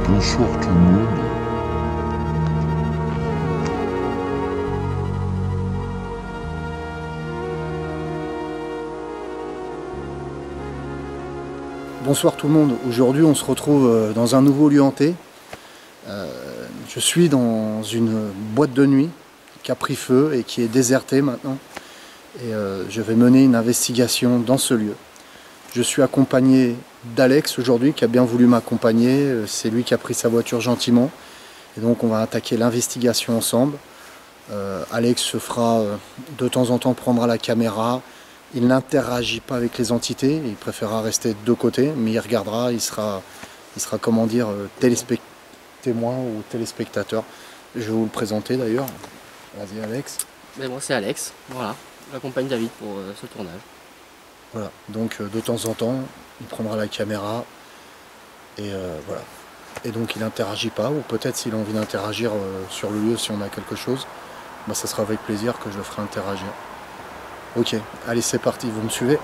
Bonsoir tout le monde. Bonsoir tout le monde. Aujourd'hui on se retrouve dans un nouveau lieu hanté. Je suis dans une boîte de nuit qui a pris feu et qui est désertée maintenant. Et je vais mener une investigation dans ce lieu. Je suis accompagné d'Alex aujourd'hui qui a bien voulu m'accompagner. C'est lui qui a pris sa voiture gentiment. Et donc on va attaquer l'investigation ensemble. Alex se fera de temps en temps prendre la caméra. Il n'interagit pas avec les entités, il préférera rester de côté, mais il regardera, il sera comment dire, témoin ou téléspectateur. Je vais vous le présenter d'ailleurs. Vas-y Alex. Mais moi c'est Alex, voilà, j'accompagne David pour ce tournage. Voilà, donc de temps en temps, il prendra la caméra et voilà. Et donc il n'interagit pas, ou peut-être s'il a envie d'interagir sur le lieu, si on a quelque chose, bah, ça sera avec plaisir que je le ferai interagir. Ok, allez c'est parti, vous me suivez?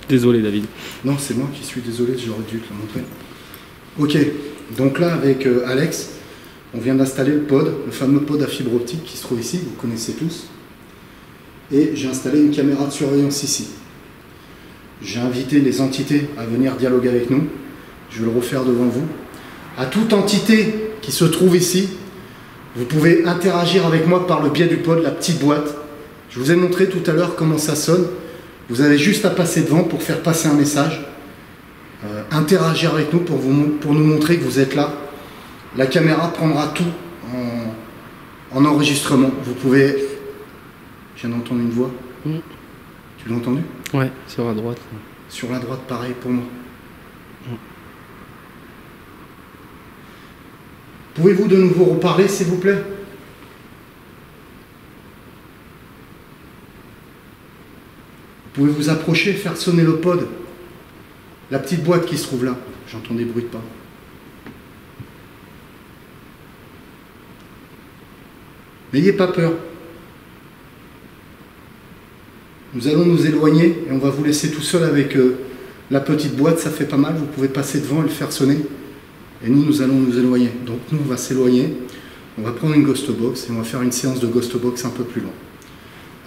Désolé David. Non, c'est moi qui suis désolé, j'aurais dû te le montrer. Ok, donc là avec Alex, on vient d'installer le pod, le fameux pod à fibre optique qui se trouve ici, vous connaissez tous. Et j'ai installé une caméra de surveillance ici. J'ai invité les entités à venir dialoguer avec nous. Je vais le refaire devant vous. À toute entité qui se trouve ici, vous pouvez interagir avec moi par le biais du pod, la petite boîte. Je vous ai montré tout à l'heure comment ça sonne. Vous avez juste à passer devant pour faire passer un message. Interagir avec nous pour nous montrer que vous êtes là. La caméra prendra tout en enregistrement. Vous pouvez... Je viens d'entendre une voix. Tu l'as entendu? Ouais, sur la droite. Sur la droite, pareil pour moi. Pouvez-vous de nouveau reparler, s'il vous plaît? Vous pouvez vous approcher, faire sonner le pod. La petite boîte qui se trouve là. J'entends des bruits de pas. N'ayez pas peur. Nous allons nous éloigner et on va vous laisser tout seul avec la petite boîte. Ça fait pas mal, vous pouvez passer devant et le faire sonner. Et nous allons nous éloigner. Donc nous, on va s'éloigner. On va prendre une ghost box et on va faire une séance de ghost box un peu plus loin.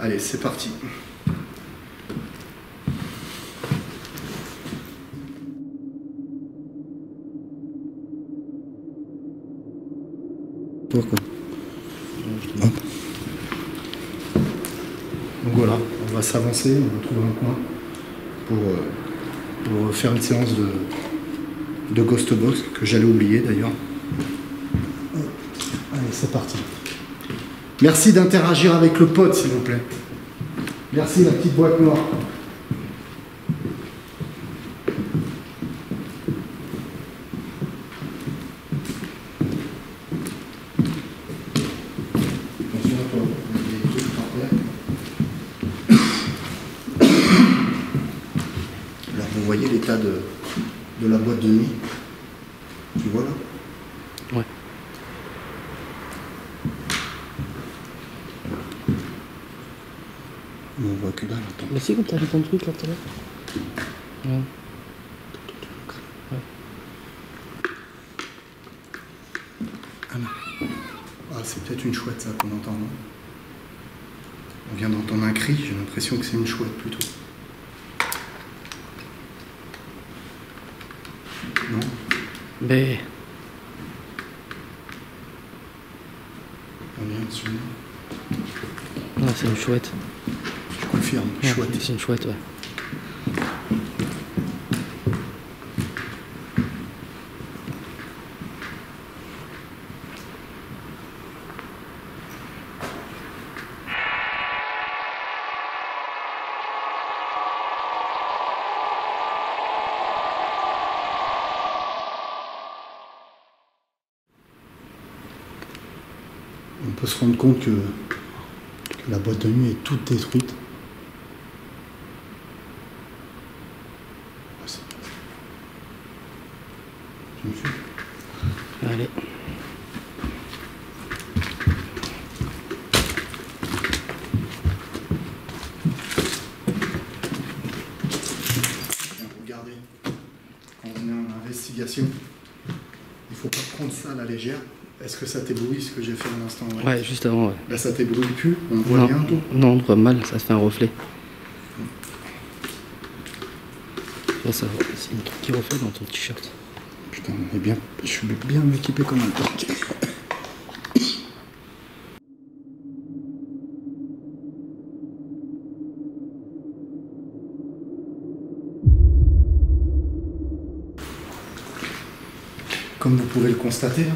Allez, c'est parti. Pourquoi? Donc voilà, on va s'avancer, on va trouver un coin pour faire une séance de ghost box que j'allais oublier d'ailleurs. Allez, c'est parti. Merci d'interagir avec le pod, s'il vous plaît. Merci, la petite boîte noire. Attention à toi, il y a des trucs par terre. Alors, vous voyez l'état de la boîte de nuit? Tu vois là? Ouais. On voit que là, attends. Mais c'est comme t'as fait ton truc là tout à l'heure. Ouais. Ah non. Ah, c'est peut-être une chouette ça qu'on entend, non? On vient d'entendre un cri, j'ai l'impression que c'est une chouette plutôt. Non? Mais... On vient de sonner. Non, c'est une chouette. Je confirme, Ouais, chouette. c'est une chouette, ouais. On peut se rendre compte que la boîte de nuit est toute détruite. Tu me suis? Allez. Regardez, quand on est en investigation, il ne faut pas prendre ça à la légère. Est-ce que ça t'éblouit ce que j'ai fait à l'instant? Ouais, juste avant, ouais. Là, ça t'éblouit plus? On voit Non, bien? non, on voit mal, ça fait un reflet. Là, ça, c'est une truc qui reflète dans ton t-shirt. Putain, on est bien, je suis bien équipé comme un tank. Comme vous pouvez le constater,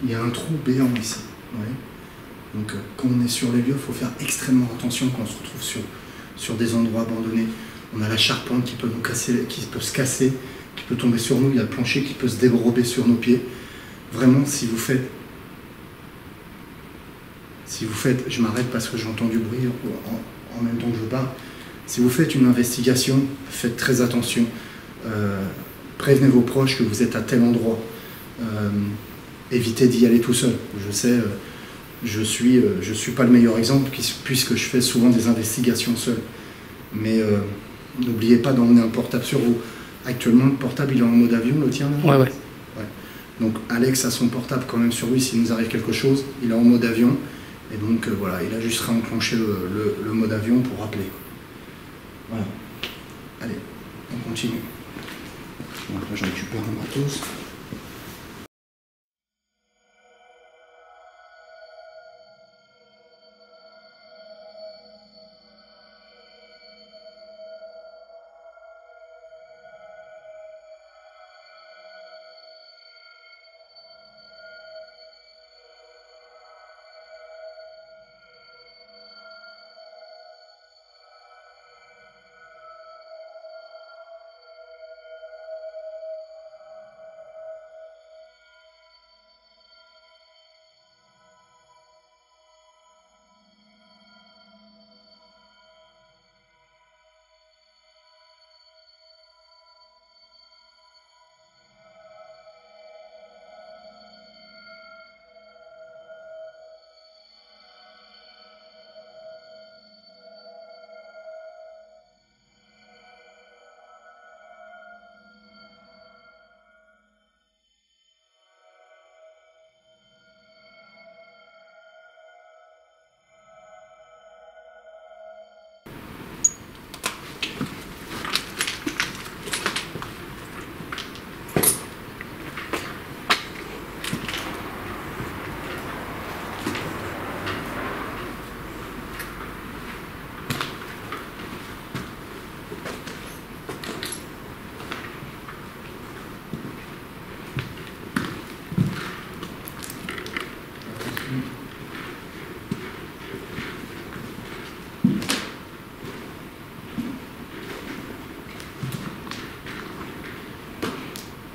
il y a un trou béant ici. Ouais. Donc quand on est sur les lieux, il faut faire extrêmement attention quand on se retrouve sur des endroits abandonnés. On a la charpente qui peut nous casser, qui peut se casser, qui peut tomber sur nous. Il y a le plancher qui peut se dérober sur nos pieds. Vraiment, si vous faites, je m'arrête parce que j'entends du bruit en même temps que je parle. Si vous faites une investigation, faites très attention. Prévenez vos proches que vous êtes à tel endroit. Évitez d'y aller tout seul. Je sais, je suis pas le meilleur exemple puisque je fais souvent des investigations seul. Mais N'oubliez pas d'emmener un portable sur vous. Actuellement, le portable, il est en mode avion, le tien là? Ouais. Ouais. Donc Alex a son portable quand même sur lui s'il nous arrive quelque chose. Il est en mode avion. Et donc voilà, il a juste réenclenché le mode avion pour rappeler. Voilà. Allez, on continue. Donc là, je récupère un matos.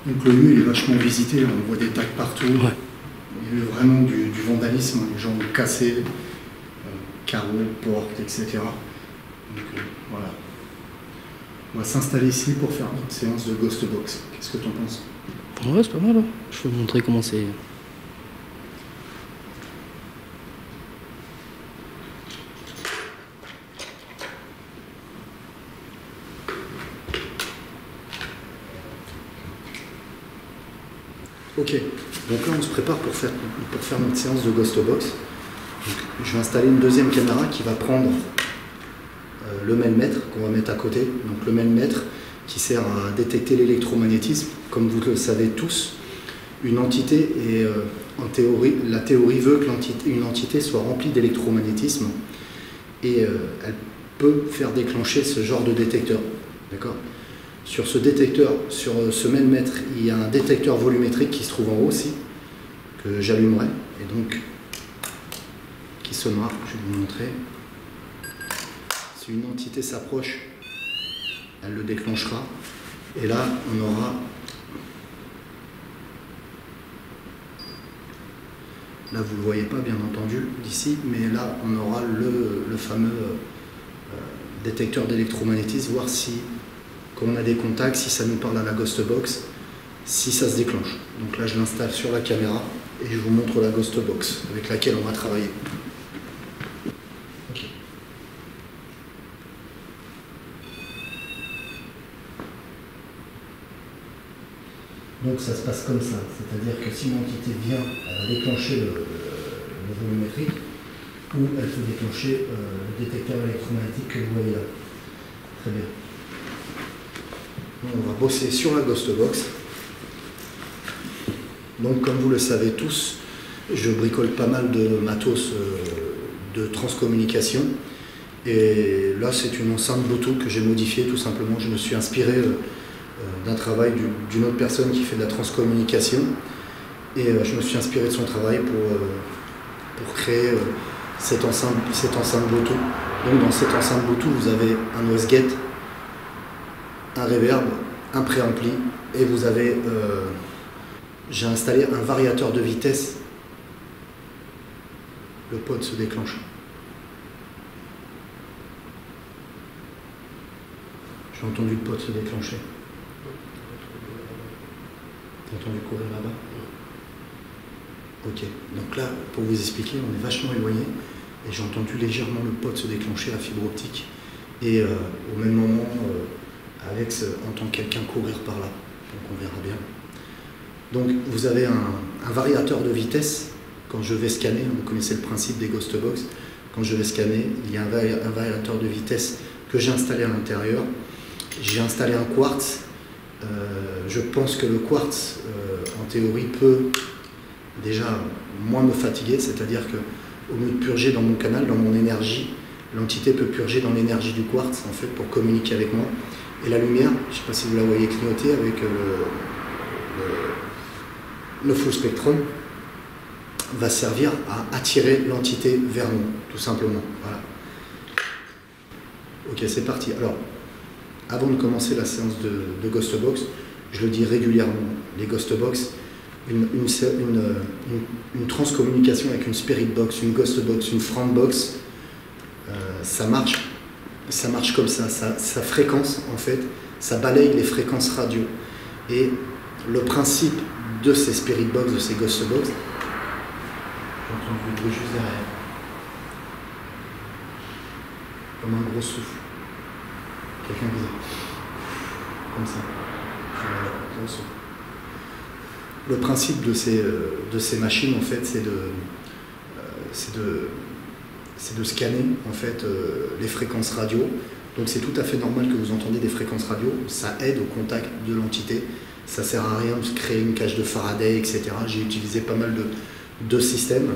Donc le lieu il est vachement visité, on voit des tags partout. Ouais. Il y a eu vraiment du vandalisme, les gens ont cassé carreaux, portes, etc. Donc voilà. On va s'installer ici pour faire une séance de Ghost Box. Qu'est-ce que tu en penses? Ouais, c'est pas mal. Hein. Je peux vous montrer comment c'est. Ok, donc là on se prépare pour faire notre séance de Ghost Box. Donc, je vais installer une deuxième caméra qui va prendre le manomètre qu'on va mettre à côté. Donc le manomètre qui sert à détecter l'électromagnétisme. Comme vous le savez tous, une entité est en théorie, la théorie veut qu'une entité soit remplie d'électromagnétisme et elle peut faire déclencher ce genre de détecteur. D'accord ? Sur ce détecteur, sur ce manomètre, il y a un détecteur volumétrique qui se trouve en haut aussi, que j'allumerai, et donc qui sonnera, je vais vous montrer. Si une entité s'approche, elle le déclenchera, et là on aura là vous ne le voyez pas bien entendu d'ici, mais là on aura le fameux détecteur d'électromagnétisme, voir si quand on a des contacts, si ça nous parle à la Ghost Box, si ça se déclenche. Donc là je l'installe sur la caméra et je vous montre la Ghost Box avec laquelle on va travailler. Okay. Donc ça se passe comme ça, c'est-à-dire que si une entité vient, elle va déclencher le volumétrique ou elle peut déclencher le détecteur électromagnétique que vous voyez là. Très bien. On va bosser sur la Ghost Box. Donc comme vous le savez tous, je bricole pas mal de matos de transcommunication. Et là c'est une enceinte Bluetooth que j'ai modifiée tout simplement. Je me suis inspiré d'un travail d'une autre personne qui fait de la transcommunication. Et je me suis inspiré de son travail pour créer cette enceinte Bluetooth. Donc dans cette enceinte Bluetooth, vous avez un OS Gate, un reverb, un préampli et vous avez j'ai installé un variateur de vitesse. Le pod se déclenche. J'ai entendu le pod se déclencher. T'as entendu courir là-bas? Ok, donc là pour vous expliquer, on est vachement éloigné et j'ai entendu légèrement le pod se déclencher, la fibre optique, et au même moment Alex entend quelqu'un courir par là, donc on verra bien. Donc vous avez un variateur de vitesse. Quand je vais scanner, vous connaissez le principe des Ghost Box, quand je vais scanner, il y a un variateur de vitesse que j'ai installé à l'intérieur. J'ai installé un quartz. Je pense que le quartz, en théorie, peut déjà moins me fatiguer, c'est-à-dire qu'au lieu de purger dans mon canal, dans mon énergie, l'entité peut purger dans l'énergie du quartz, en fait, pour communiquer avec moi. Et la lumière, je ne sais pas si vous la voyez clignoter avec le full spectrum, va servir à attirer l'entité vers nous, tout simplement. Voilà. Ok, c'est parti. Alors, avant de commencer la séance de Ghost Box, je le dis régulièrement, les Ghost Box, une transcommunication avec une Spirit Box, une Ghost Box, une Friend Box, ça marche comme ça. Sa fréquence, en fait, ça balaye les fréquences radio. Et le principe de ces Spirit Box, de ces Ghost Box, j'entends du bruit juste derrière, comme un gros souffle. Quelqu'un qui comme ça. Gros souffle. Le principe de ces machines, en fait, c'est de scanner, en fait, les fréquences radio. Donc c'est tout à fait normal que vous entendez des fréquences radio. Ça aide au contact de l'entité. Ça sert à rien de créer une cage de Faraday, etc. J'ai utilisé pas mal de systèmes.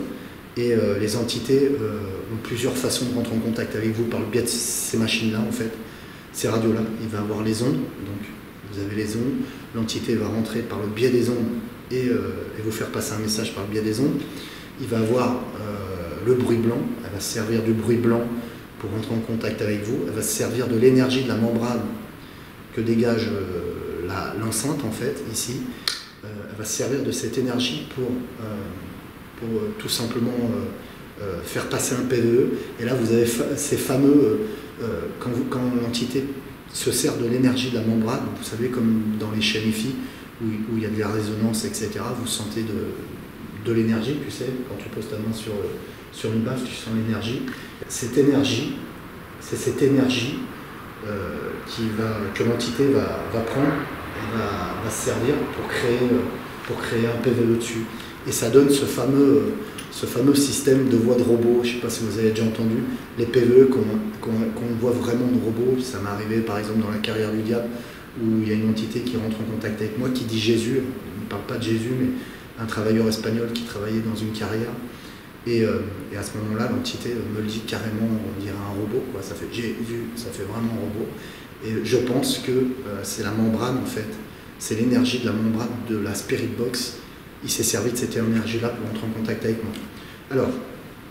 Et les entités ont plusieurs façons de rentrer en contact avec vous par le biais de ces machines-là, en fait. Ces radios-là, il va avoir les ondes. Donc vous avez les ondes. L'entité va rentrer par le biais des ondes et vous faire passer un message par le biais des ondes. Il va avoir le bruit blanc. Elle va se servir du bruit blanc pour rentrer en contact avec vous. Elle va se servir de l'énergie de la membrane que dégage l'enceinte, en fait, ici. Elle va se servir de cette énergie pour tout simplement faire passer un PVE. Et là, vous avez ces fameux... quand l'entité se sert de l'énergie de la membrane, vous savez, comme dans les chaînes IFI, où il y a de la résonance, etc., vous sentez de l'énergie, tu sais, quand tu poses ta main sur une baffe, tu sens l'énergie. Cette énergie, c'est cette énergie que l'entité va prendre et va se servir pour créer un PVE dessus. Et ça donne ce fameux système de voix de robot. Je ne sais pas si vous avez déjà entendu, les PVE qu'on voit vraiment de robots. Ça m'est arrivé par exemple dans La Carrière du Diable, où il y a une entité qui rentre en contact avec moi, qui dit Jésus. On ne parle pas de Jésus, mais un travailleur espagnol qui travaillait dans une carrière. Et à ce moment-là, l'entité me le dit carrément, on dirait un robot, quoi. Ça fait Jésus, ça fait vraiment un robot. Et je pense que c'est la membrane, en fait. C'est l'énergie de la membrane de la Spirit Box. Il s'est servi de cette énergie-là pour rentrer en contact avec moi. Alors,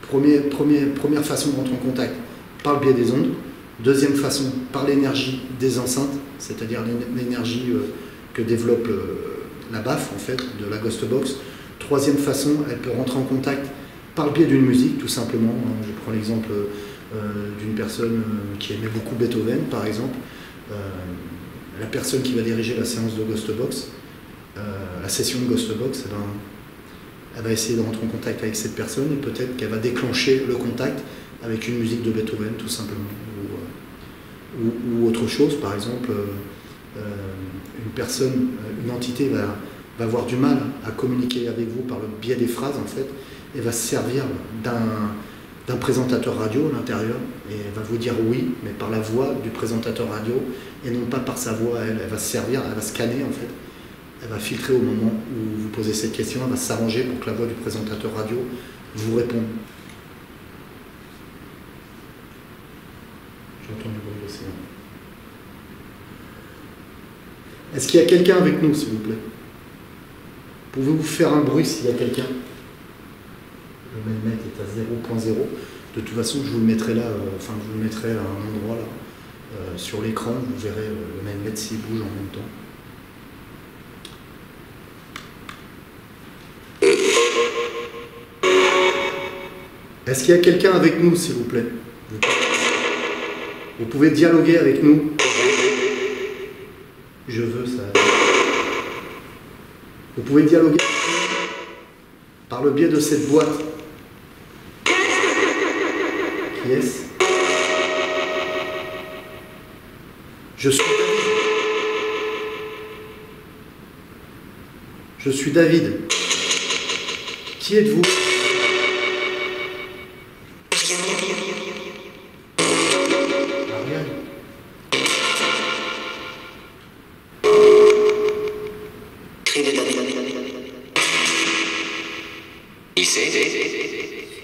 première façon de rentrer en contact, par le biais des ondes. Deuxième façon, par l'énergie des enceintes, c'est-à-dire l'énergie que développe la baffe, en fait, de la Ghost Box. Troisième façon, elle peut rentrer en contact par le biais d'une musique, tout simplement. Je prends l'exemple d'une personne qui aimait beaucoup Beethoven, par exemple. La personne qui va diriger la séance de Ghost Box, la session de Ghost Box, elle va essayer de rentrer en contact avec cette personne et peut-être qu'elle va déclencher le contact avec une musique de Beethoven, tout simplement. Ou autre chose, par exemple, une entité va avoir du mal à communiquer avec vous par le biais des phrases, en fait, et va se servir d'un présentateur radio à l'intérieur, et elle va vous dire oui, mais par la voix du présentateur radio, et non pas par sa voix. Elle va se servir, elle va scanner, en fait. Elle va filtrer au moment où vous posez cette question, elle va s'arranger pour que la voix du présentateur radio vous réponde. J'entends du bruit aussi. Est-ce qu'il y a quelqu'un avec nous, s'il vous plaît? Pouvez-vous faire un bruit s'il y a quelqu'un? Le mailmètre est à 0.0. De toute façon, je vous le mettrai là, je vous le mettrai à un endroit là, sur l'écran. Vous verrez le mailmètre s'il bouge en même temps. Est-ce qu'il y a quelqu'un avec nous, s'il vous plaît? Vous pouvez dialoguer avec nous. Je veux ça. Vous pouvez dialoguer par le biais de cette boîte. Qui est-ce? Je suis David. Je suis David. Qui êtes-vous? Ariel.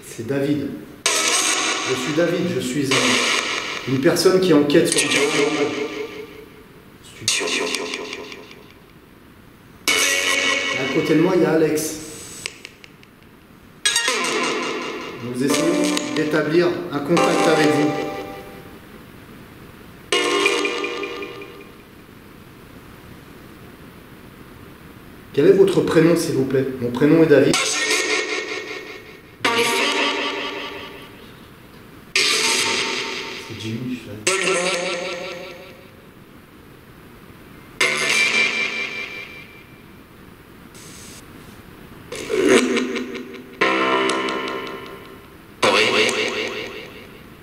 C'est David. Je suis David, je suis une personne qui enquête sur le à côté de moi, il y a Alex. Nous essayons d'établir un contact avec vous. Quel est votre prénom, s'il vous plaît? Mon prénom est David. C'est Jimmy.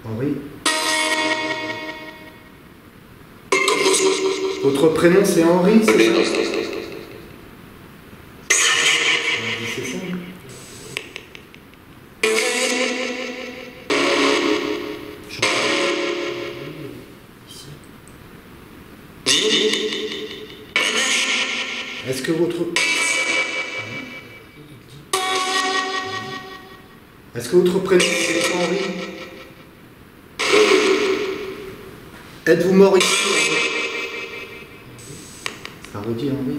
Henri. Votre prénom c'est Henri, c'est ça? C'est ça. Est-ce que votre prénom c'est Henri? Êtes-vous mort ici? Ça redit Henri.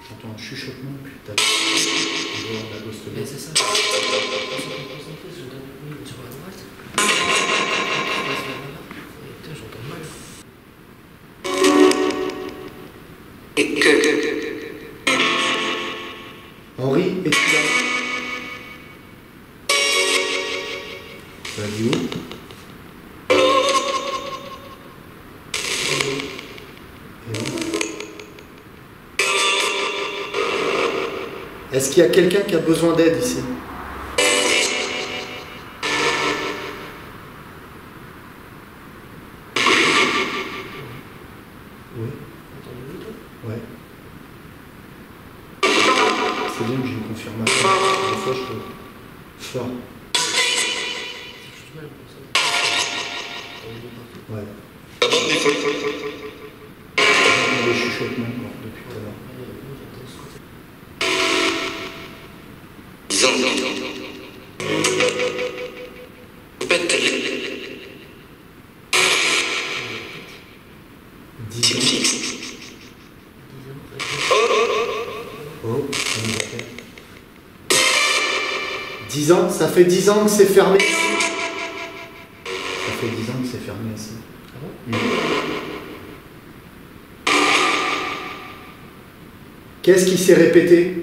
J'entends un chuchotement putain. C'est ça. J'entends mal. Henri, es-tu là? Ça dit où? Est-ce qu'il y a quelqu'un qui a besoin d'aide ici? Oui. Ouais. C'est bien que j'ai une confirmation. Des fois, je peux... Fort. Ouais. J'entends des chuchotements depuis tout à l'heure. 10 ans. Oh, ça nous a fait. 10 ans, ça fait 10 ans que c'est fermé ici. Ça fait 10 ans que c'est fermé ici. Ah bon? Qu'est-ce qui s'est répété?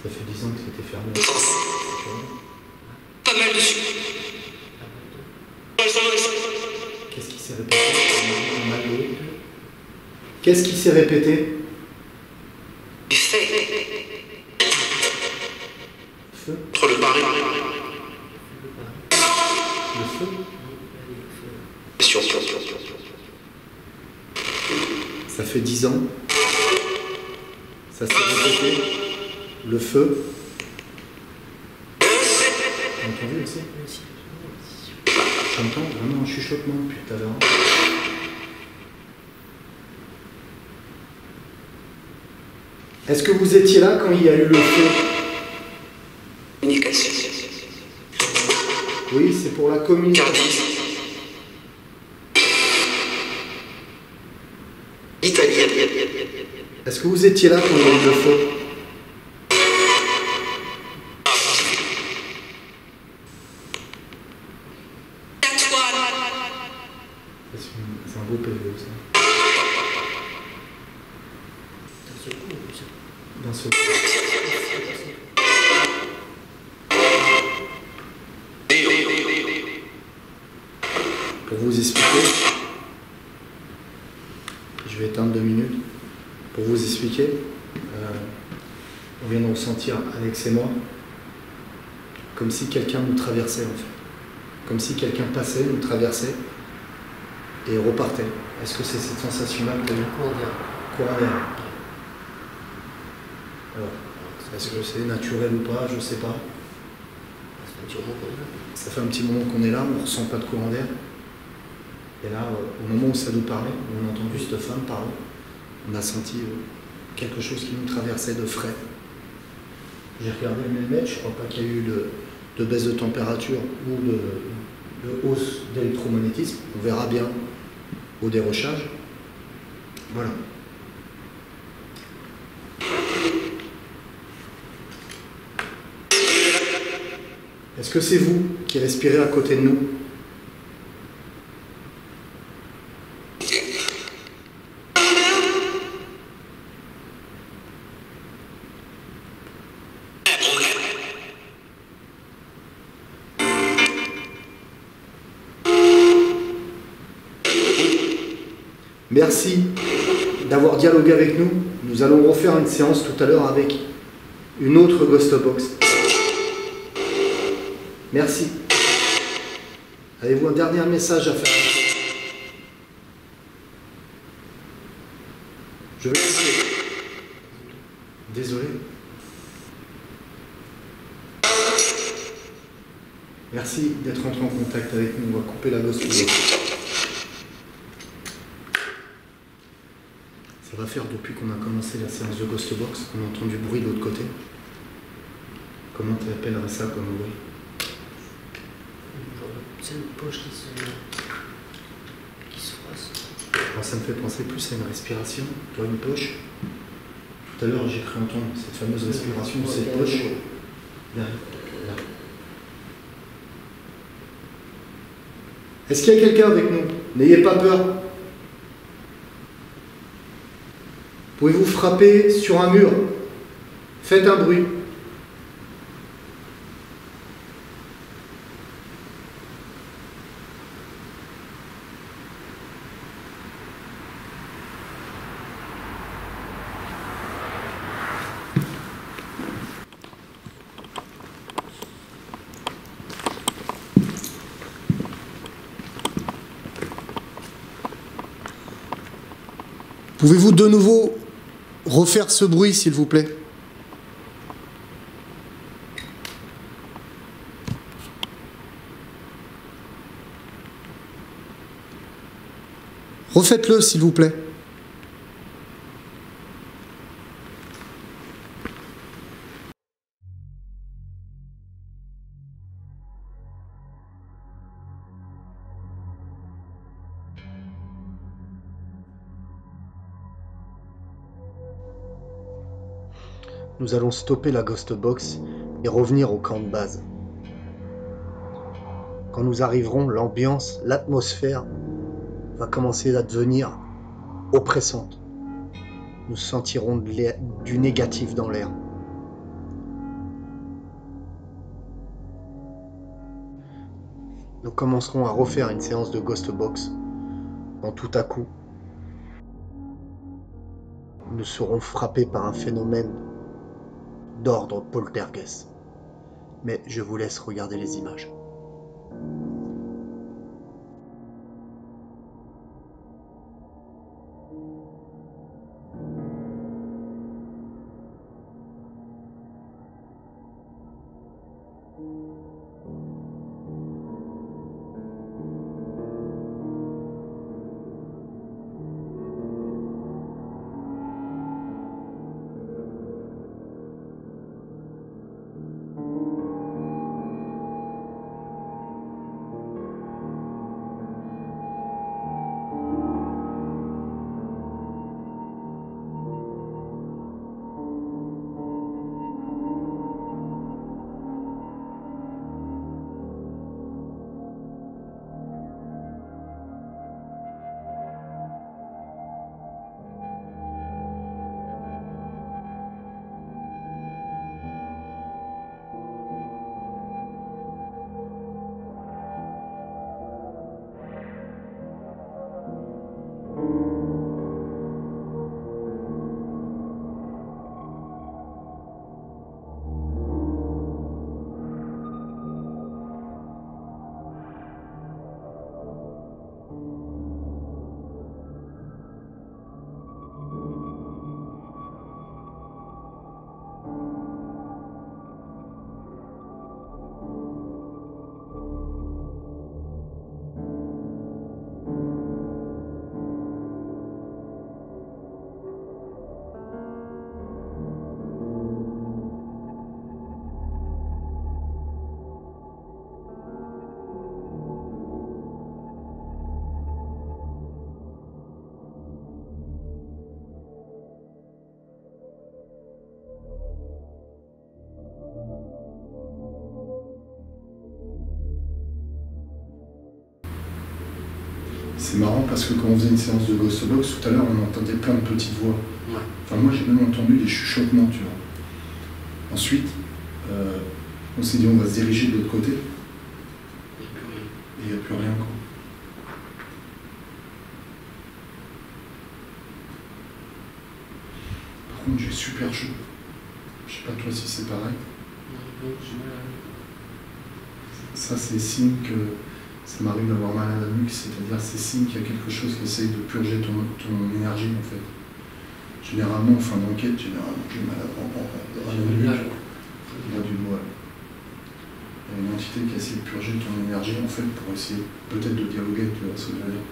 Ça fait 10 ans que c'était fermé. Pas mal dessus. Qu'est-ce qui s'est répété? Qu'est-ce qui s'est répété? Du fait. Feu? Entre le mari. Le feu? Sûr. Ça fait 10 ans. Ça s'est répété. Le feu. T'as entendu aussi? J'entends vraiment un chuchotement depuis tout à l'heure. Est-ce que vous étiez là quand il y a eu le feu? Communication. Oui, c'est pour la communication. Italien. Est-ce que vous étiez là quand il y a eu le feu? C'est un beau PV ça. D'un seul coup. Pour vous expliquer, Je vais éteindre 2 minutes pour vous expliquer. On vient de ressentir, Alex et moi, comme si quelqu'un nous traversait en fait. Comme si quelqu'un passait, nous traversait et repartait. Est-ce que c'est cette sensation-là que tu as eu? Courant d'air. Alors, est-ce que c'est naturel ou pas? Je ne sais pas. Ça fait un petit moment qu'on est là, on ne ressent pas de courant d'air. Et là, au moment où ça nous parlait, on a entendu cette femme parler, on a senti quelque chose qui nous traversait de frais. J'ai regardé le millimètre, je ne crois pas qu'il y ait eu de baisse de température ou de hausse d'électromagnétisme. On verra bien au dérochage. Voilà. Est-ce que c'est vous qui respirez à côté de nous? Merci d'avoir dialogué avec nous. Nous allons refaire une séance tout à l'heure avec une autre Ghost Box. Merci. Avez-vous un dernier message à faire? Je vais essayer. Désolé. Merci d'être entré en contact avec nous. On va couper la Ghost Box. Ça va faire depuis qu'on a commencé la séance de Ghost Box, qu'on a entendu bruit de l'autre côté. Comment tu appellerais ça comme bruit? C'est une poche qui se froisse. Alors ça me fait penser plus à une respiration qu'à une poche. Tout à l'heure j'ai cru entendre cette fameuse respiration de cette poche. Là. Est-ce qu'il y a quelqu'un avec nous? N'ayez pas peur. Pouvez-vous frapper sur un mur? Faites un bruit. Pouvez-vous de nouveau refaire ce bruit, s'il vous plaît? Refaites-le, s'il vous plaît. Nous allons stopper la Ghost Box et revenir au camp de base. Quand nous arriverons, l'ambiance, l'atmosphère va commencer à devenir oppressante. Nous sentirons du négatif dans l'air. Nous commencerons à refaire une séance de Ghost Box quand tout à coup, nous serons frappés par un phénomène d'ordre poltergeist. Mais je vous laisse regarder les images. C'est marrant parce que quand on faisait une séance de Ghost Box, tout à l'heure, on entendait plein de petites voix. Ouais. Enfin, moi, j'ai même entendu des chuchotements, tu vois. Ensuite, on s'est dit, on va se diriger de l'autre côté. Et il n'y a plus rien, quoi. Par contre, j'ai super chaud. Je sais pas toi si c'est pareil. Ça, c'est signe que ça m'arrive d'avoir mal à la nuque, c'est-à-dire c'est signe qu'il y a quelque chose qui essaye de purger ton énergie, en fait. Généralement, en fin d'enquête, j'ai mal à la nuque. Il y a du doigt. Il y a une entité qui essaie de purger ton énergie, en fait, pour essayer peut-être de dialoguer, tu vois ce que je veux dire.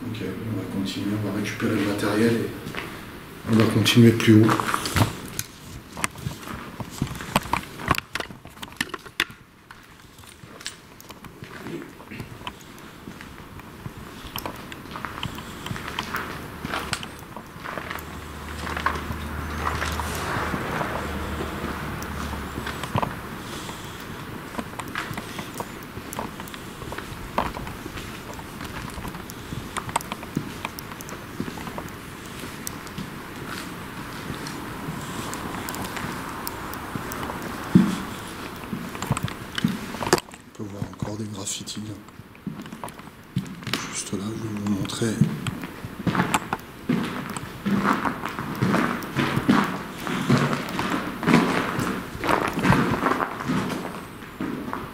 Ok, on va continuer, on va récupérer le matériel et on va continuer plus haut. On peut voir encore des graffitis là. Juste là, je vais vous montrer.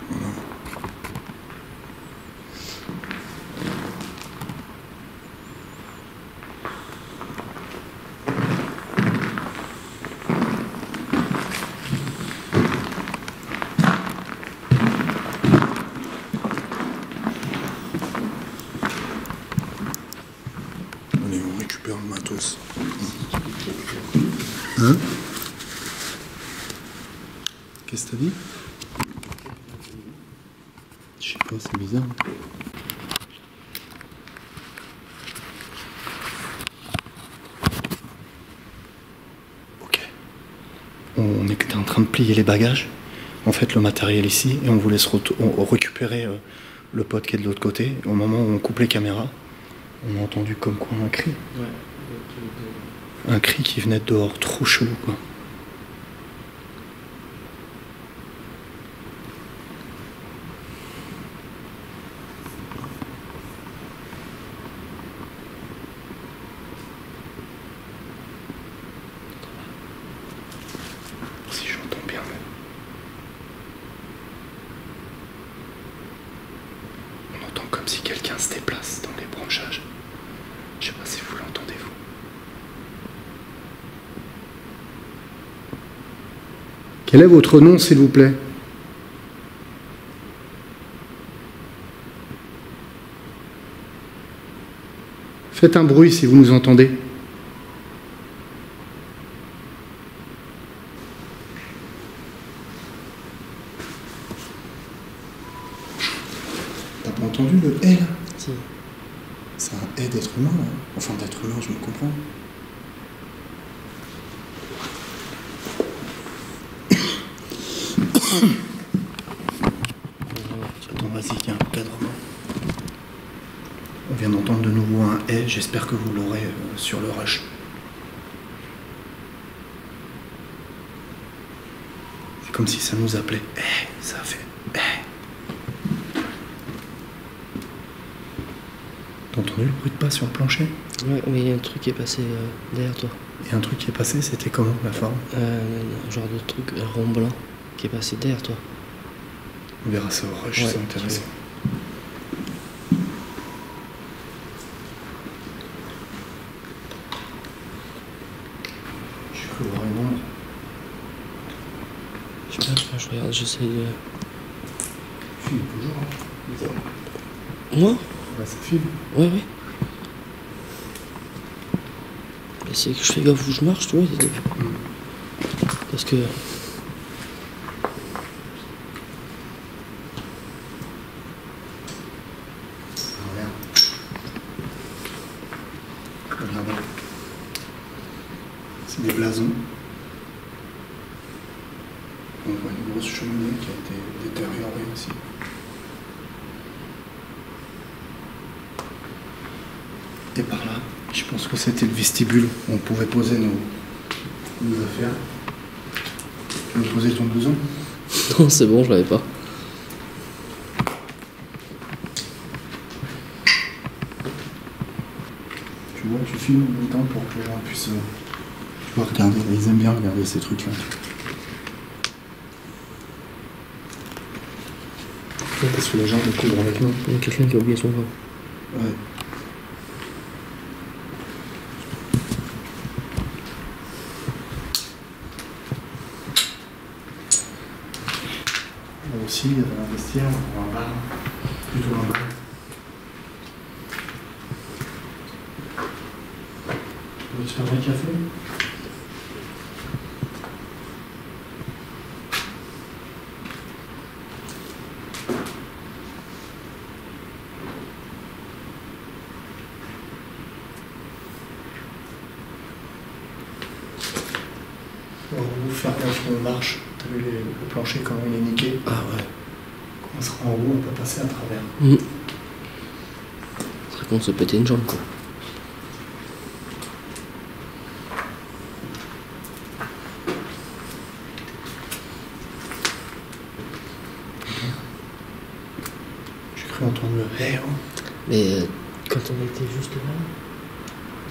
Voilà. Allez, on récupère le matos. Hein? Qu'est-ce que t'as dit? Je sais pas, c'est bizarre. Ok. On était en train de plier les bagages. En fait, le matériel ici, et on voulait récupérer le pote qui est de l'autre côté. Au moment où on coupe les caméras, on a entendu comme quoi un cri. Ouais. Un cri qui venait de dehors, trop chelou quoi. Si j'entends bien. On entend comme si quelqu'un se déplace dans les branchages. Je sais pas si vous l'entendez vous. Quel est votre nom, s'il vous plaît? Faites un bruit si vous nous entendez. T'as pas entendu le « L » là? Si. C'est un « et » d'être humain, là. Enfin, d'être humain, je me comprends. Attends, vas-y, il y a un encadrement. On vient d'entendre de nouveau un « et », j'espère que vous l'aurez sur le rush. C'est comme si ça nous appelait. Ça a fait. T'as entendu le bruit de pas sur le plancher? Ouais, mais il y a un truc qui est passé derrière toi. Et un truc qui est passé, c'était comment la forme? Un genre de truc rond blanc qui est passé derrière toi. On verra ça au rush, Ouais, c'est intéressant. J'ai cru voir une ombre. Je sais pas, je regarde, j'essaye de... File toujours, hein? Moi? Ouais, ça file. Ouais, ouais. Et c'est que je fais gaffe où je marche, tu vois. Parce que... Regarde. C'est des blasons. On voit une grosse cheminée qui a été détériorée aussi. était par là. Je pense que c'était le vestibule où on pouvait poser nos affaires. Tu veux poser ton blouson? Non, c'est bon, je l'avais pas. Tu vois, tu filmes en même temps pour que les gens puissent tu vois, regarder. Ils aiment bien regarder ces trucs-là. Parce que les gens découvrent avec nous. Il y a quelqu'un qui a oublié son vin. Ouais. Là aussi, il y avait un vestiaire, un bar, plutôt un bar. Tu veux te faire un café? On va faire gaffe qu'on marche. T'as vu le plancher comment il est niqué? Ah ouais. Quand on sera en haut, on peut passer à travers. Ce serait con de se péter une jambe, quoi. J'ai cru entendre le hey, oh. Mais quand on était juste là,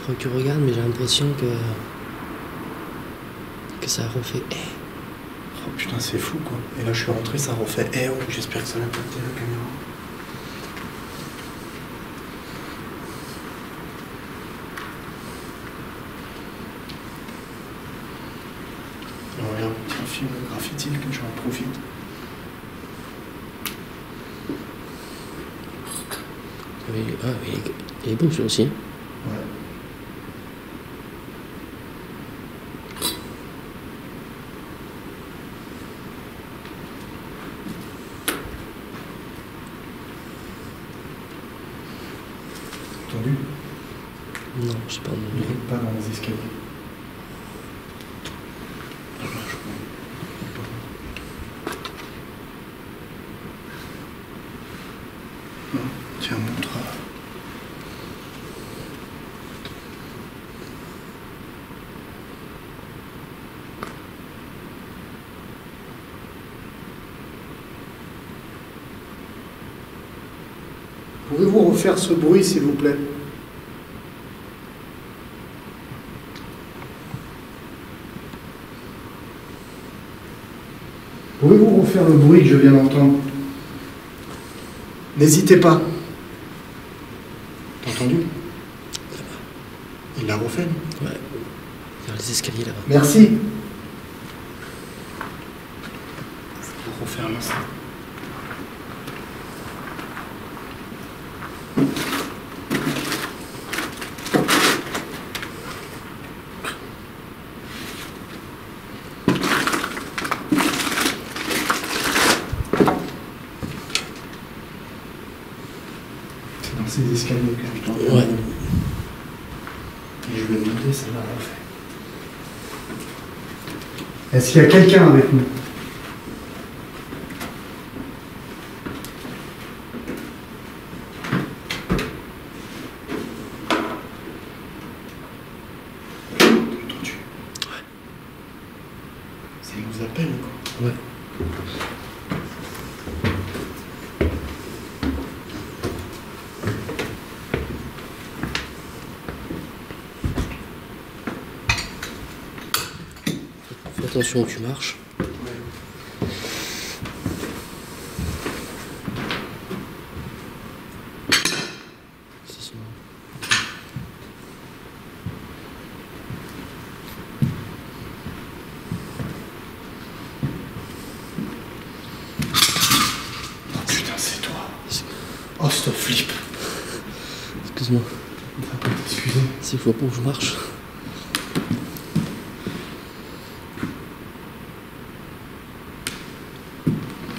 faut que tu regardes, mais j'ai l'impression que ça a refait. Oh putain, c'est fou quoi. Et là, je suis rentré, ça refait hey, oh. J'espère que ça l'a capté la caméra. Alors, regarde, un film de graffiti, que j'en profite. Il est beau celui aussi. Ouais. Entendu? Non, je sais pas. Il n'est pas dans les escaliers. Non, tiens, montre. Pouvez-vous refaire ce bruit, s'il vous plaît? Pouvez-vous refaire le bruit que je viens d'entendre? N'hésitez pas. T'as entendu? Il l'a refait, lui. Ouais. Vers les escaliers là-bas. Merci. Faut refaire là, ça. C'est dans ces escaliers que je t'entends. Ouais. Et je lui ai demandé, ça l'a refait. Est-ce qu'il y a quelqu'un avec nous? T'as entendu? Ouais. Ça nous appelle, quoi. Ouais. Fais attention où tu marches. C'est ça. Oh putain, c'est toi. Oh, ce flip. Excuse-moi. Excusez. C'est fois pas où je marche.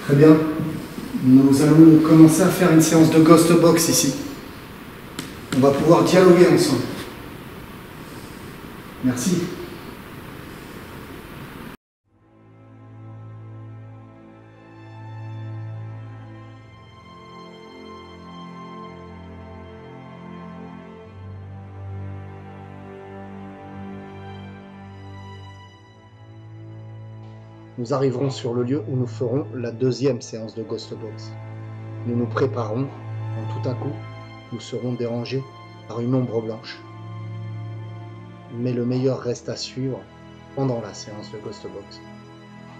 Très bien. Nous allons commencer à faire une séance de Ghost Box ici. On va pouvoir dialoguer ensemble. Merci. nous arriverons sur le lieu où nous ferons la deuxième séance de Ghost Box. Nous nous préparons, quand tout à coup, nous serons dérangés par une ombre blanche. Mais le meilleur reste à suivre pendant la séance de Ghost Box.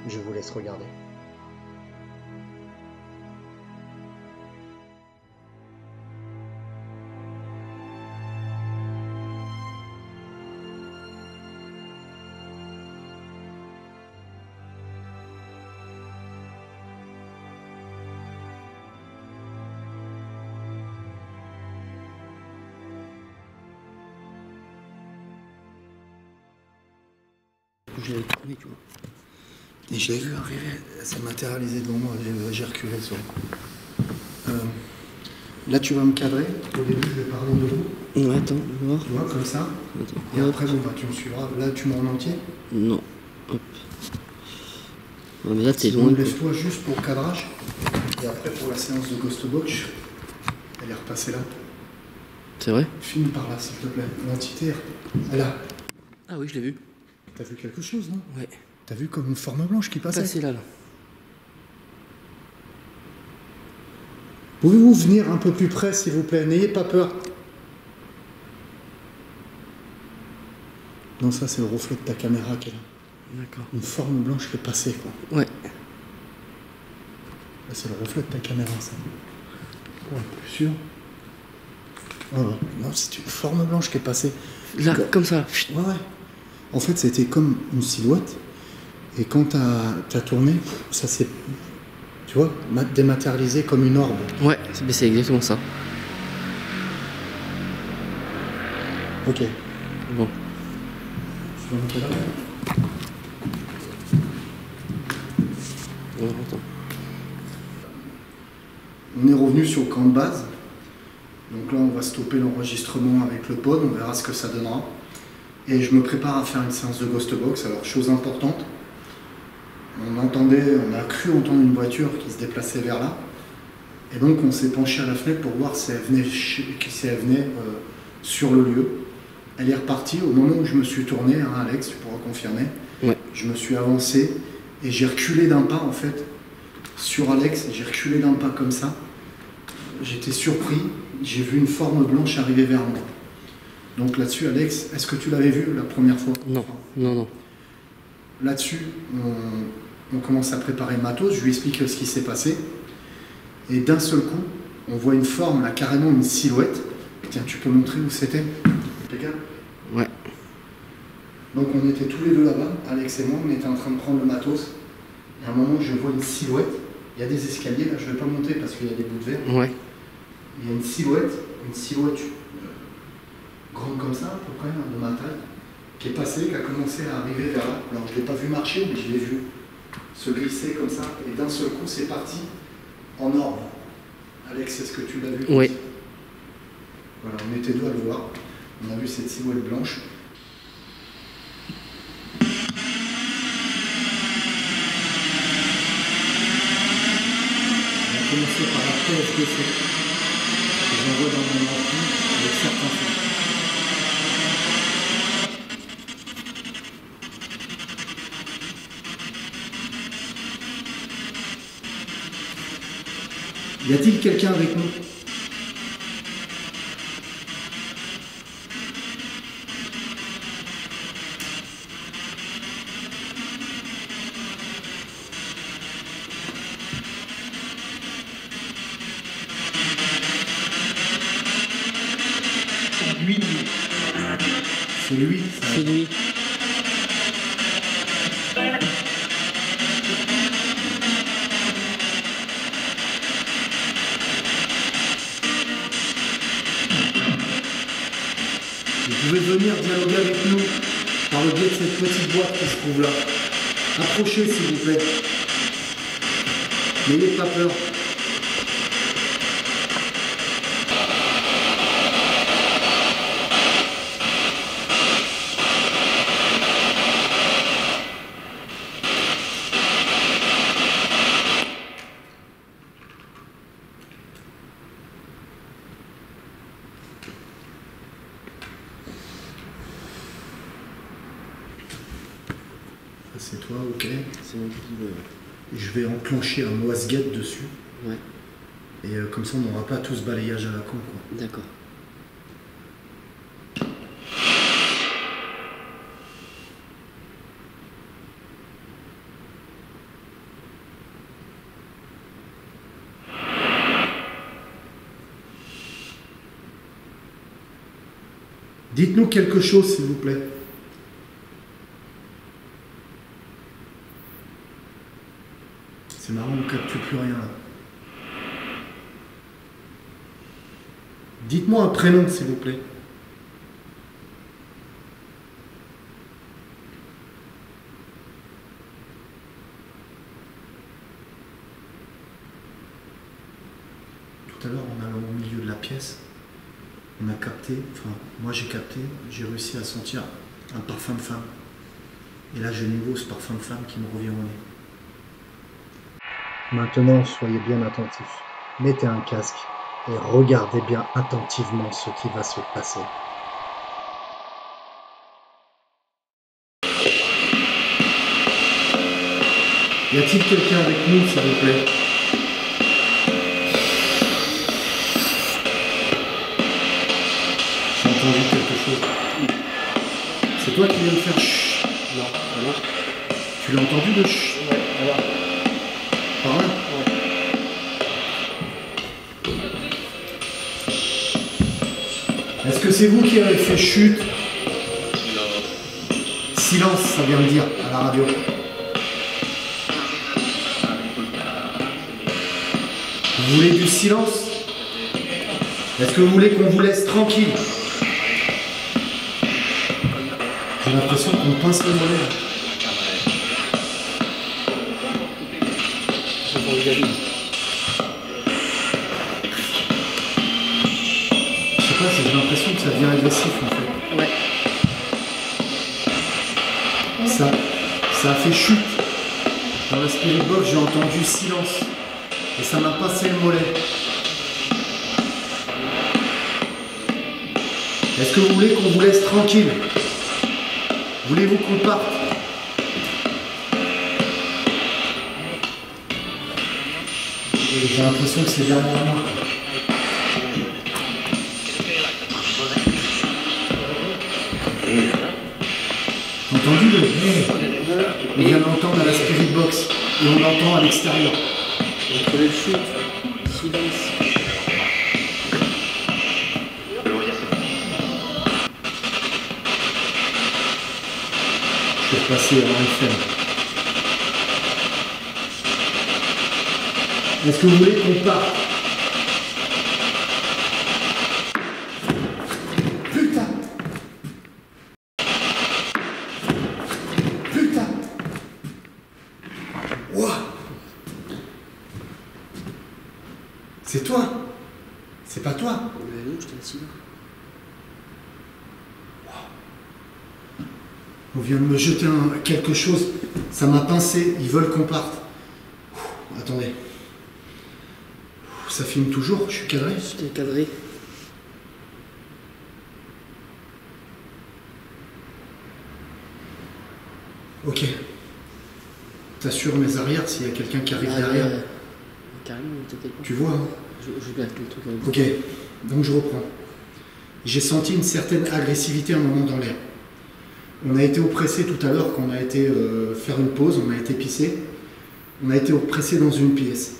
Je vous laisse regarder. Je l'avais tourné, tu vois. Et je l'ai vu arriver, elle s'est matérialisée devant moi, j'ai reculé sur. Là tu vas me cadrer, au début je vais parler de vous. Non, attends, voir. Tu vois, comme ça. Attends. Et après bon, bah, tu me suivras. Là tu m'en entier. Non. Hop. Non, mais là t'es loin. Laisse-toi juste pour le cadrage. Et après pour la séance de Ghost Box, elle est repassée là. C'est vrai? Filme par là s'il te plaît. L'entité, elle est là. Ah oui, je l'ai vu. T'as vu quelque chose, non? Ouais. T'as vu comme une forme blanche qui passait? Passé là, là. Pouvez-vous venir un peu plus près, s'il vous plaît? N'ayez pas peur. Non, ça, c'est le reflet de ta caméra qui est là. D'accord. Une forme blanche qui est passée, quoi. Ouais. Là, c'est le reflet de ta caméra, ça. Ouais, plus sûr. Oh, non, c'est une forme blanche qui est passée. Là, comme ça. Ouais, ouais. En fait, c'était comme une silhouette. Et quand t'as tourné, ça s'est, tu vois, dématérialisé comme une orbe. Ouais, c'est exactement ça. Ok. Bon. Tu vas monter là? Ouais, attends. On est revenu sur le camp de base. Donc là, on va stopper l'enregistrement avec le pod, on verra ce que ça donnera. Et je me prépare à faire une séance de Ghost Box. Alors, chose importante, on a cru entendre une voiture qui se déplaçait vers là. Et donc, on s'est penché à la fenêtre pour voir si elle venait, sur le lieu. Elle est repartie au moment où je me suis tourné, hein, Alex, tu pourras confirmer. Ouais. Je me suis avancé et j'ai reculé d'un pas, en fait, sur Alex. J'ai reculé d'un pas comme ça. J'étais surpris. J'ai vu une forme blanche arriver vers moi. Donc là-dessus, Alex, est-ce que tu l'avais vu la première fois? Non, non, non. Là-dessus, on commence à préparer le matos, je lui explique ce qui s'est passé. Et d'un seul coup, on voit une forme, là, carrément une silhouette. Tiens, tu peux montrer où c'était? Impeccable. Ouais. Donc on était tous les deux là-bas, Alex et moi, on était en train de prendre le matos. Et à un moment, je vois une silhouette. Il y a des escaliers, là, je ne vais pas monter parce qu'il y a des bouts de verre. Ouais. Il y a une silhouette grande comme ça, à peu près, hein, de ma taille, qui est passée, qui a commencé à arriver vers là. Alors je ne l'ai pas vu marcher, mais je l'ai vu se glisser comme ça, et d'un seul coup, c'est parti en orbe. Alex, est-ce que tu l'as vu? Oui. Voilà, on était deux à le voir. On a vu cette silhouette blanche. On a commencé par la PSDC, que j'envoie dans mon ampli avec certains fonds. Y a-t-il quelqu'un avec nous? C'est lui. C'est lui. Vous pouvez venir dialoguer avec nous par le biais de cette petite boîte qui se trouve là. Approchez s'il vous plaît. N'ayez pas peur. C'est toi, ok. C'est moi qui veux. Je vais enclencher un wasguette dessus. Ouais, Et comme ça, on n'aura pas tout ce balayage à la con, quoi. d'accord. Dites-nous quelque chose, s'il vous plaît. C'est marrant, on ne capte plus rien là. Dites-moi un prénom, s'il vous plaît. Tout à l'heure, en allant au milieu de la pièce, on a capté, enfin, moi j'ai capté, j'ai réussi à sentir un parfum de femme. Et là, j'ai de nouveau ce parfum de femme qui me revient au nez. Maintenant, soyez bien attentifs. Mettez un casque et regardez bien attentivement ce qui va se passer. Y a-t-il quelqu'un avec nous, s'il vous plaît? J'ai entendu quelque chose. C'est toi qui viens de faire chut? Non, non. Tu l'as entendu le chut? Ouais, voilà. Par là? Est-ce que c'est vous qui avez fait chute? Silence, ça vient de dire à la radio. Vous voulez du silence? Est-ce que vous voulez qu'on vous laisse tranquille? J'ai l'impression qu'on pince le mollet. Je sais pas, j'ai l'impression que ça devient agressif en fait. Ouais. Ça a fait chute. Dans la spirit box, j'ai entendu silence. Et ça m'a passé le mollet. Est-ce que vous voulez qu'on vous laisse tranquille? Voulez-vous qu'on parte? J'ai l'impression que c'est derrière moi. Entendu le on vient d'entendre à la spirit box et on l'entend à l'extérieur. Entre les chutes, silence. Je vais passer à l'enfer. Est-ce que vous voulez qu'on parte? Putain! Putain! Ouah! C'est toi? C'est pas toi? Non, je t'ai assis là. On vient de me jeter quelque chose. Ça m'a pincé. Ils veulent qu'on parte. Attendez. Ça filme toujours? Je suis cadré? Je t'ai cadré. Ok. T'assures mes arrières s'il y a quelqu'un qui arrive derrière. Carrément, t'inquiète pas. Tu vois, hein? Je blague le truc avec Ok. Donc je reprends. J'ai senti une certaine agressivité à un moment dans l'air. On a été oppressé tout à l'heure quand on a été faire une pause, on a été pissé. On a été oppressé dans une pièce.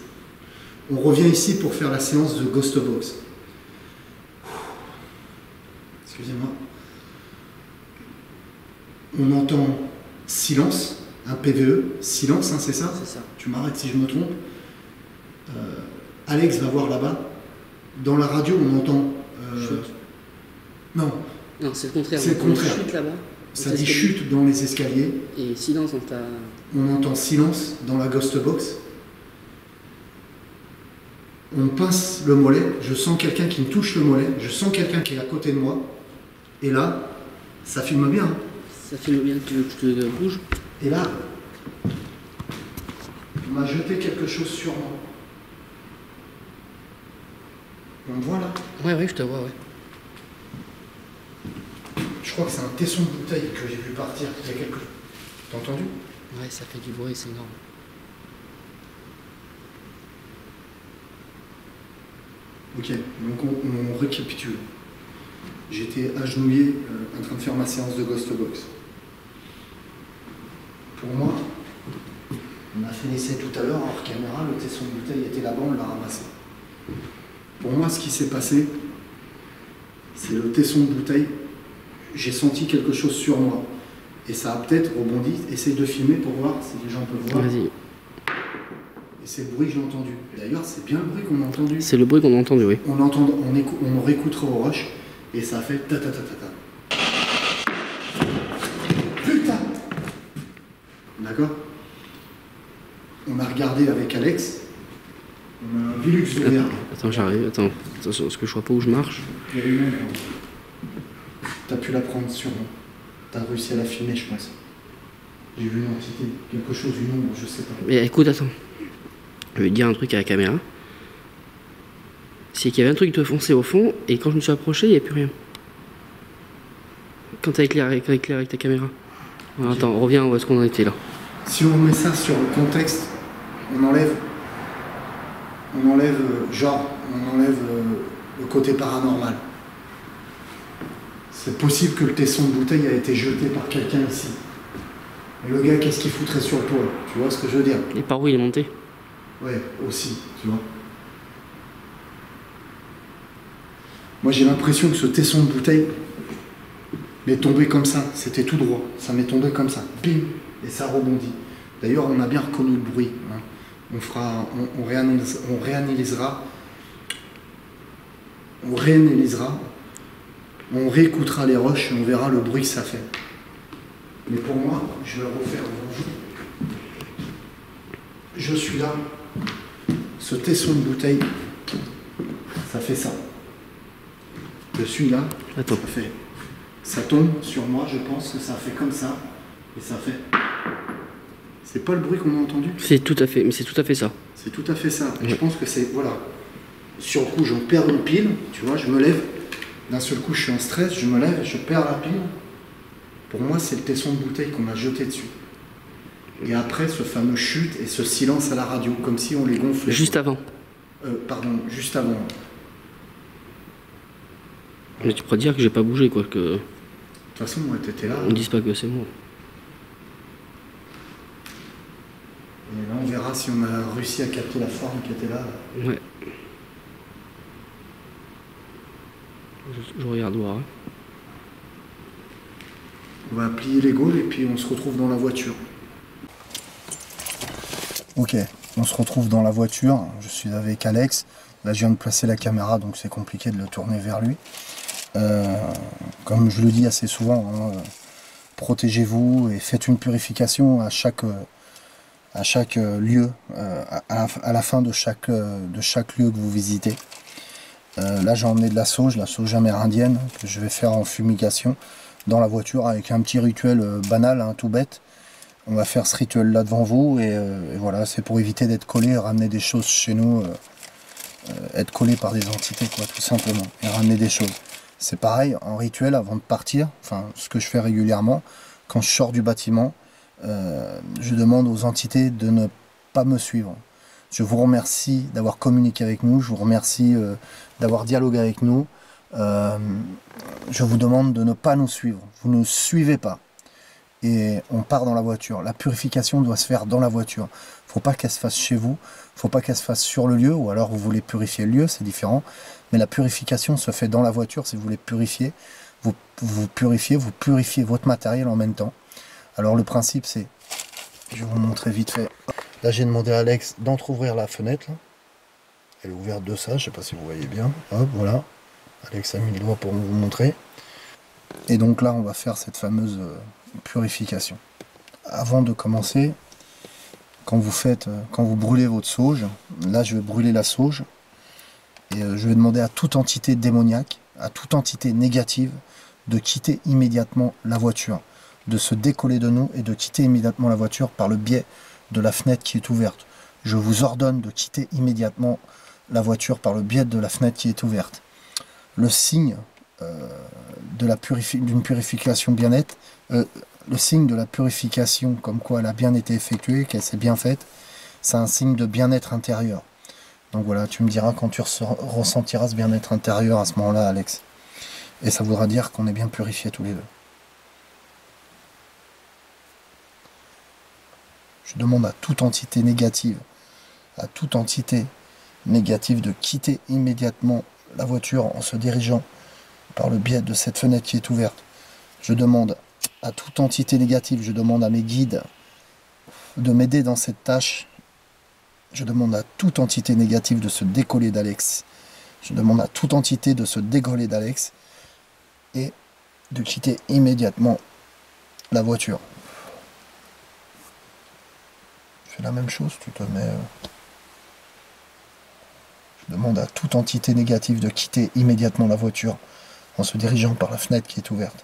On revient ici pour faire la séance de Ghost Box. Excusez-moi. On entend silence, un PVE, silence, hein, c'est ça? C'est ça. Tu m'arrêtes si je me trompe. Alex va voir là-bas. Dans la radio, on entend... Chute. Non, Non, c'est le contraire. C'est le On entend contraire. Chute là-bas. ça dit chute dans les escaliers. Et silence dans ta... On entend silence dans la Ghost Box. On pince le mollet, je sens quelqu'un qui me touche le mollet, je sens quelqu'un qui est à côté de moi. Et là, ça filme bien. Hein. Ça filme bien, tu veux que je te bouge? Et là, on m'a jeté quelque chose sur moi. On me voit là? Ouais, je te vois, ouais. Je crois que c'est un tesson de bouteille que j'ai vu partir. Il y a quelque... T'as entendu? Ouais, ça fait du bruit, c'est énorme. Ok, donc on récapitule. J'étais agenouillé en train de faire ma séance de Ghost Box. Pour moi, on a fait l'essai tout à l'heure hors caméra, le tesson de bouteille était là-bas, on l'a ramassé. Pour moi, ce qui s'est passé, c'est le tesson de bouteille, j'ai senti quelque chose sur moi. Et ça a peut-être rebondi. Essaye de filmer pour voir si les gens peuvent voir. Vas-y. Et c'est le bruit que j'ai entendu. D'ailleurs, c'est bien le bruit qu'on a entendu. C'est le bruit qu'on a entendu, oui. On réécoutera au rush et ça a fait ta ta ta ta ta. Putain! D'accord? On a regardé avec Alex. On a un Velux vert. Attends, j'arrive. Attends, parce que je vois pas où je marche. Il y a une ombre. T'as pu la prendre sur moi. T'as réussi à la filmer, je pense. J'ai vu une entité, quelque chose, une ombre, je sais pas. Mais écoute, attends. Je vais te dire un truc à la caméra. C'est qu'il y avait un truc de foncé au fond, et quand je me suis approché, il n'y avait plus rien. Quand t'as éclairé avec ta caméra. Alors, attends, on revient où est-ce qu'on en était là. Si on met ça sur le contexte, on enlève le côté paranormal. C'est possible que le tesson de bouteille a été jeté par quelqu'un ici. Et le gars, qu'est-ce qu'il foutrait sur le toit? Tu vois ce que je veux dire? Et par où il est monté? Ouais, aussi, tu vois. Moi, j'ai l'impression que ce tesson de bouteille m'est tombé comme ça. C'était tout droit. Ça m'est tombé comme ça. Bim! Et ça rebondit. D'ailleurs, on a bien reconnu le bruit. Hein. On réanalysera. On réécoutera les rushs et on verra le bruit que ça fait. Mais pour moi, je vais le refaire devant vous. Je suis là. Ce tesson de bouteille, ça fait ça. Je suis là. Attends. Ça tombe sur moi, je pense que ça fait comme ça. Et ça fait... C'est pas le bruit qu'on a entendu? C'est tout à fait, mais c'est tout à fait ça. C'est tout à fait ça. Ouais. Je pense que c'est... Voilà. Sur le coup, j'en perds une pile. Tu vois, je me lève. D'un seul coup, je suis en stress. Je me lève, je perds la pile. Pour moi, c'est le tesson de bouteille qu'on m'a jeté dessus. Et après, ce fameux chute et ce silence à la radio, comme si on les gonflait. Juste avant. Pardon, juste avant. Mais tu pourrais dire que j'ai pas bougé, quoi. Que... De toute façon, moi, t'étais là. On ne dise pas que c'est moi. Et là, on verra si on a réussi à capter la forme qui était là. Ouais. Je regarde voir. Hein. On va plier les gaules et puis on se retrouve dans la voiture. Ok, on se retrouve dans la voiture. Je suis avec Alex. Là, je viens de placer la caméra, donc c'est compliqué de le tourner vers lui. Comme je le dis assez souvent, hein, protégez-vous et faites une purification à chaque lieu, à la fin de chaque lieu que vous visitez. Là, j'ai emmené de la sauge amérindienne, que je vais faire en fumigation dans la voiture avec un petit rituel banal, hein, tout bête. On va faire ce rituel là devant vous et voilà, c'est pour éviter d'être collé et ramener des choses chez nous, être collé par des entités, quoi, tout simplement, et ramener des choses. C'est pareil, en rituel avant de partir, enfin ce que je fais régulièrement, quand je sors du bâtiment, je demande aux entités de ne pas me suivre. Je vous remercie d'avoir communiqué avec nous, je vous remercie d'avoir dialogué avec nous. Je vous demande de ne pas nous suivre, vous ne suivez pas. Et on part dans la voiture. La purification doit se faire dans la voiture. Il ne faut pas qu'elle se fasse chez vous, il ne faut pas qu'elle se fasse sur le lieu, ou alors vous voulez purifier le lieu, c'est différent. Mais la purification se fait dans la voiture. Si vous voulez purifier, vous purifiez votre matériel en même temps. Alors le principe c'est, je vais vous montrer vite fait. Là j'ai demandé à Alex d'entrouvrir la fenêtre. Là. Elle est ouverte de ça, je ne sais pas si vous voyez bien. Hop, voilà. Alex a mis le doigt pour vous montrer. Et donc là on va faire cette fameuse purification. Avant de commencer, quand vous brûlez votre sauge, là je vais brûler la sauge et je vais demander à toute entité démoniaque, à toute entité négative de quitter immédiatement la voiture, de se décoller de nous et de quitter immédiatement la voiture par le biais de la fenêtre qui est ouverte. Je vous ordonne de quitter immédiatement la voiture par le biais de la fenêtre qui est ouverte. Le signe d'une purification bien nette, le signe de la purification, comme quoi elle a bien été effectuée, qu'elle s'est bien faite, c'est un signe de bien-être intérieur. Donc voilà, tu me diras quand tu ressentiras ce bien-être intérieur à ce moment-là, Alex. Et ça voudra dire qu'on est bien purifiés tous les deux. Je demande à toute entité négative, de quitter immédiatement la voiture en se dirigeant par le biais de cette fenêtre qui est ouverte. Je demande à toute entité négative, je demande à mes guides de m'aider dans cette tâche. Je demande à toute entité négative de se décoller d'Alex. Je demande à toute entité de se décoller d'Alex et de quitter immédiatement la voiture. Je fais la même chose, tu te mets... Je demande à toute entité négative de quitter immédiatement la voiture en se dirigeant par la fenêtre qui est ouverte.